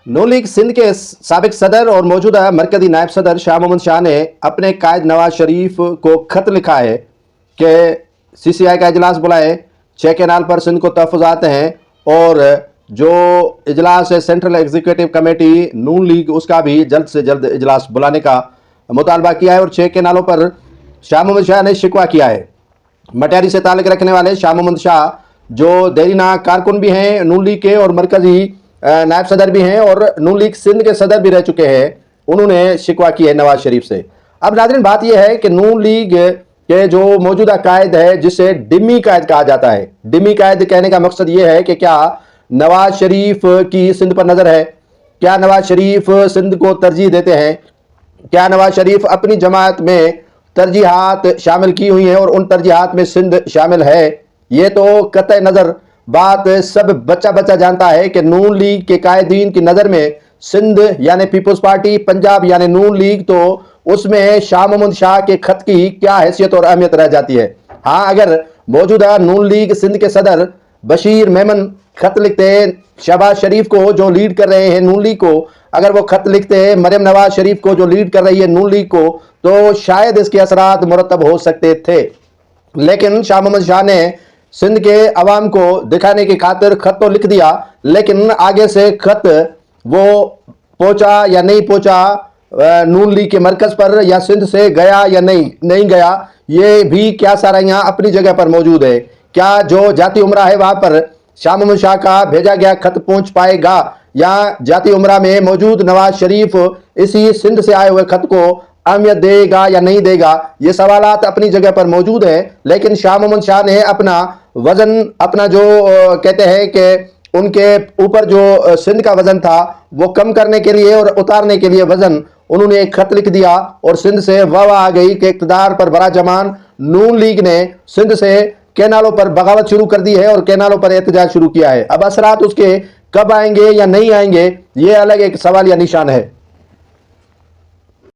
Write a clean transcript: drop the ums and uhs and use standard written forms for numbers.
नून league Sindh के साबिक सदर और मौजूदा मरकजी नायब सदर शाह मोहम्मद शाह ने अपने कायद नवाज शरीफ को खत लिखा है कि CCI का इजलास बुलाए, 6 कैनाल पर सिंध को तहफ़्फ़ुज़ात हैं और जो इजलास है सेंट्रल एग्जीक्यूटिव कमेटी नून लीग उसका भी जल्द से जल्द इजलास बुलाने का मुतालबा किया है। और 6 कैनालों पर शाह मोहम्मद शाह ने शिकवा किया है। मटियारी से ताल्लुक़ रखने वाले शाह मोहम्मद शाह जो देरीना कारकुन भी हैं नून लीग के और मरकजी नायब सदर भी हैं और नून लीग सिंध के सदर भी रह चुके हैं, उन्होंने शिकवा की है नवाज शरीफ से। अब नाज़रीन बात यह है कि नून लीग के जो मौजूदा कायद है जिसे डिमी कायद कहा जाता है, डिमी कायद कहने का मकसद ये है कि क्या नवाज शरीफ की सिंध पर नज़र है, क्या नवाज शरीफ सिंध को तरजीह देते हैं, क्या नवाज शरीफ अपनी जमात में तरजीहात शामिल की हुई हैं और उन तरजीहात में सिंध शामिल है। ये तो कतई नज़र बात सब बच्चा बच्चा जानता है कि नून लीग के कायदीन की नज़र में सिंध यानी पीपल्स पार्टी, पंजाब यानी नून लीग, तो उसमें शाह मोहम्मद शाह के खत की क्या हैसियत और अहमियत रह जाती है। हाँ, अगर मौजूदा नून लीग सिंध के सदर बशीर मेमन खत लिखते हैं शहबाज शरीफ को जो लीड कर रहे हैं नून लीग को, अगर वो खत लिखते हैं मरियम नवाज शरीफ को जो लीड कर रही है नून लीग को, तो शायद इसके असरात मुरतब हो सकते थे। लेकिन शाह मोहम्मद शाह ने सिंध के अवाम को दिखाने की खातिर खत तो लिख दिया, लेकिन आगे से खत वो पहुंचा या नहीं पहुंचा नून लीग के मरकज पर, या सिंध से गया या नहीं गया, ये भी क्या सारा यहाँ अपनी जगह पर मौजूद है। क्या जो जाती उमरा है वहां पर शाह मोहम्मद शाह का भेजा गया खत पहुंच पाएगा, या जाती उमरा में मौजूद नवाज शरीफ इसी सिंध से आए हुए खत को अहमियत देगा या नहीं देगा, ये सवालात अपनी जगह पर मौजूद है। लेकिन शाह मोहम्मद शाह ने अपना वजन, अपना जो कहते हैं कि उनके ऊपर जो सिंध का वजन था वो कम करने के लिए और उतारने के लिए वजन, उन्होंने एक खत लिख दिया और सिंध से वाह आ गई कि इक़्तिदार पर बड़ा जमान नून लीग ने सिंध से कैनालों पर बगावत शुरू कर दी है और कैनालों पर एहतजाज शुरू किया है। अब असरात उसके कब आएंगे या नहीं आएंगे, ये अलग एक सवाल या निशान है।